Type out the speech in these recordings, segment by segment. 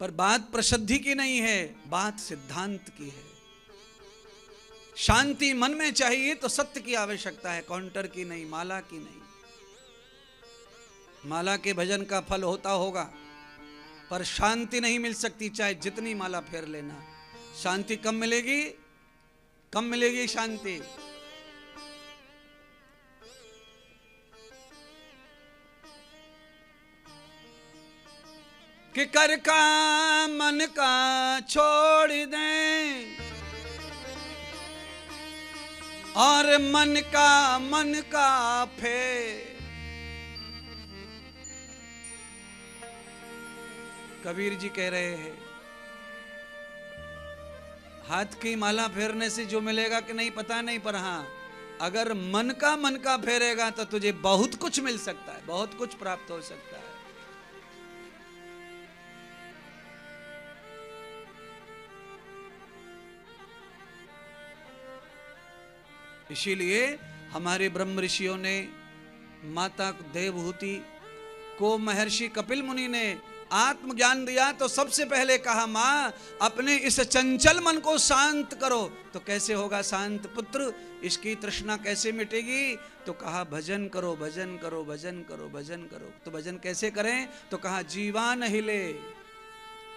पर बात प्रसिद्धि की नहीं है, बात सिद्धांत की है। शांति मन में चाहिए तो सत्य की आवश्यकता है, काउंटर की नहीं, माला की नहीं। माला के भजन का फल होता होगा, पर शांति नहीं मिल सकती, चाहे जितनी माला फेर लेना। शांति कब मिलेगी? कब मिलेगी शांति? कि कर का मन का छोड़ दें और मन का फेर। कबीर जी कह रहे हैं, हाथ की माला फेरने से जो मिलेगा कि नहीं पता नहीं, पर हां अगर मन का फेरेगा तो तुझे बहुत कुछ मिल सकता है, बहुत कुछ प्राप्त हो सकता है। इसीलिए हमारे ब्रह्म ऋषियों ने माता देवहूति को महर्षि कपिल मुनि ने आत्मज्ञान दिया तो सबसे पहले कहा, मां अपने इस चंचल मन को शांत करो। तो कैसे होगा शांत पुत्र? इसकी तृष्णा कैसे मिटेगी? तो कहा भजन करो, भजन करो, भजन करो, भजन करो। तो भजन कैसे करें? तो कहा जीवा न हिले,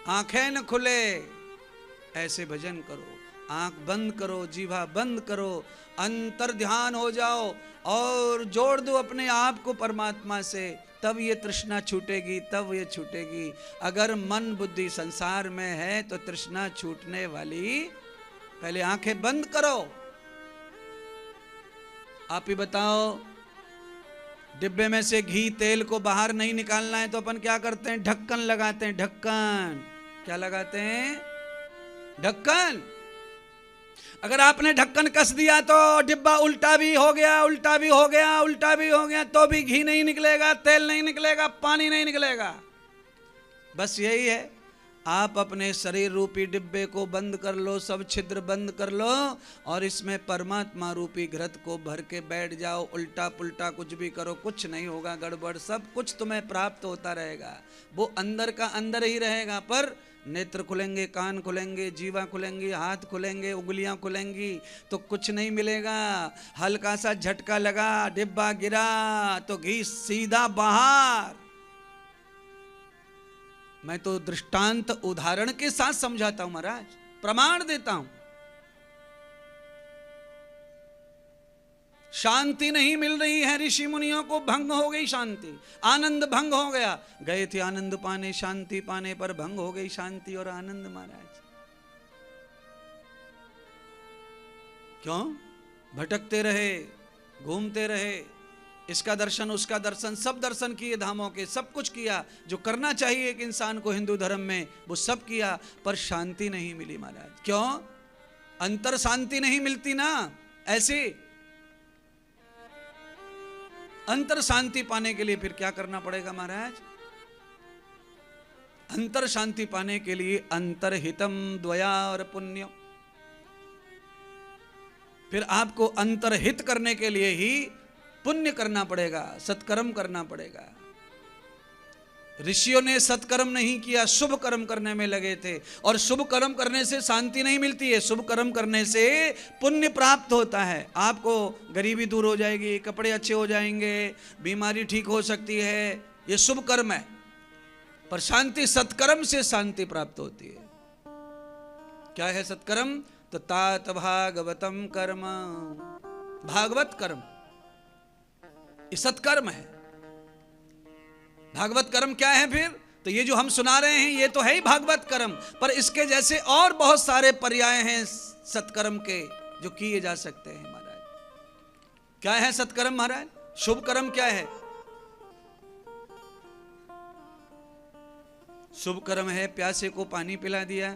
आंखें न खुले, ऐसे भजन करो। आंख बंद करो, जीवा बंद करो, अंतर ध्यान हो जाओ और जोड़ दो अपने आप को परमात्मा से, तब ये तृष्णा छूटेगी, तब ये छूटेगी। अगर मन बुद्धि संसार में है तो तृष्णा छूटने वाली। पहले आंखें बंद करो। आप ही बताओ, डिब्बे में से घी तेल को बाहर नहीं निकालना है तो अपन क्या करते हैं? ढक्कन लगाते हैं। ढक्कन क्या लगाते हैं? ढक्कन। अगर आपने ढक्कन कस दिया तो डिब्बा उल्टा भी हो गया, उल्टा भी हो गया, उल्टा भी हो गया, तो भी घी नहीं निकलेगा, तेल नहीं निकलेगा, पानी नहीं निकलेगा। बस यही है, आप अपने शरीर रूपी डिब्बे को बंद कर लो, सब छिद्र बंद कर लो और इसमें परमात्मा रूपी घृत को भर के बैठ जाओ। उल्टा पुल्टा कुछ भी करो, कुछ नहीं होगा गड़बड़, सब कुछ तुम्हें प्राप्त होता रहेगा। वो अंदर का अंदर ही रहेगा, पर नेत्र खुलेंगे, कान खुलेंगे, जीवा खुलेंगी, हाथ खुलेंगे, उंगलियां खुलेंगी तो कुछ नहीं मिलेगा। हल्का सा झटका लगा, डिब्बा गिरा तो घी सीधा बाहर। मैं तो दृष्टांत उदाहरण के साथ समझाता हूं महाराज, प्रमाण देता हूं। शांति नहीं मिल रही है ऋषि मुनियों को, भंग हो गई शांति, आनंद भंग हो गया। गए थे आनंद पाने, शांति पाने, पर भंग हो गई शांति और आनंद महाराज। क्यों? भटकते रहे, घूमते रहे, इसका दर्शन उसका दर्शन, सब दर्शन किए धामों के, सब कुछ किया जो करना चाहिए एक इंसान को हिंदू धर्म में, वो सब किया, पर शांति नहीं मिली महाराज। क्यों? अंतर शांति नहीं मिलती ना। ऐसे अंतर शांति पाने के लिए फिर क्या करना पड़ेगा महाराज? अंतर शांति पाने के लिए अंतरहितम द्वया और पुण्य। फिर आपको अंतरहित करने के लिए ही पुण्य करना पड़ेगा, सत्कर्म करना पड़ेगा। ऋषियों ने सत्कर्म नहीं किया, शुभ कर्म करने में लगे थे, और शुभ कर्म करने से शांति नहीं मिलती है, शुभ कर्म करने से पुण्य प्राप्त होता है। आपको गरीबी दूर हो जाएगी, कपड़े अच्छे हो जाएंगे, बीमारी ठीक हो सकती है, ये शुभ कर्म है। पर शांति सत्कर्म से शांति प्राप्त होती है। क्या है सत्कर्म? तो तात भागवतम कर्म, भागवत कर्म ये सत्कर्म है। भागवत कर्म क्या है फिर? तो ये जो हम सुना रहे हैं ये तो है ही भागवत कर्म, पर इसके जैसे और बहुत सारे पर्याय हैं सत्कर्म के जो किए जा सकते हैं महाराज। क्या है सत्कर्म महाराज? शुभ कर्म क्या है? शुभ कर्म है प्यासे को पानी पिला दिया,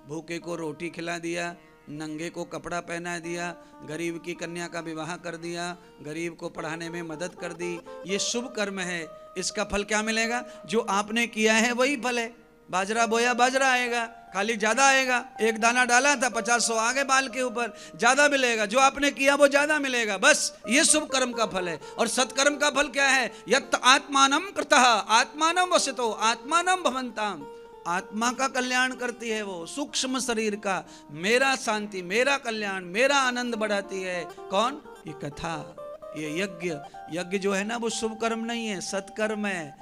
भूखे को रोटी खिला दिया, नंगे को कपड़ा पहना दिया, गरीब की कन्या का विवाह कर दिया, गरीब को पढ़ाने में मदद कर दी। ये शुभ कर्म है। इसका फल क्या मिलेगा? जो आपने किया है वही फल है। बाजरा बोया बाजरा आएगा, खाली ज्यादा आएगा। एक दाना डाला था 50-100 आगे बाल के ऊपर, ज्यादा मिलेगा। जो आपने किया वो ज्यादा मिलेगा। बस ये शुभ कर्म का फल है। और सत्कर्म का फल क्या है? यत् आत्मानं कृतः आत्मानं वसतो आत्मानं भवन्ताम। आत्मा का कल्याण करती है, वो सूक्ष्म शरीर का। मेरा शांति, मेरा कल्याण, मेरा आनंद बढ़ाती है। कौन? ये कथा, ये यज्ञ। यज्ञ जो है ना वो शुभ कर्म नहीं है, सत्कर्म है।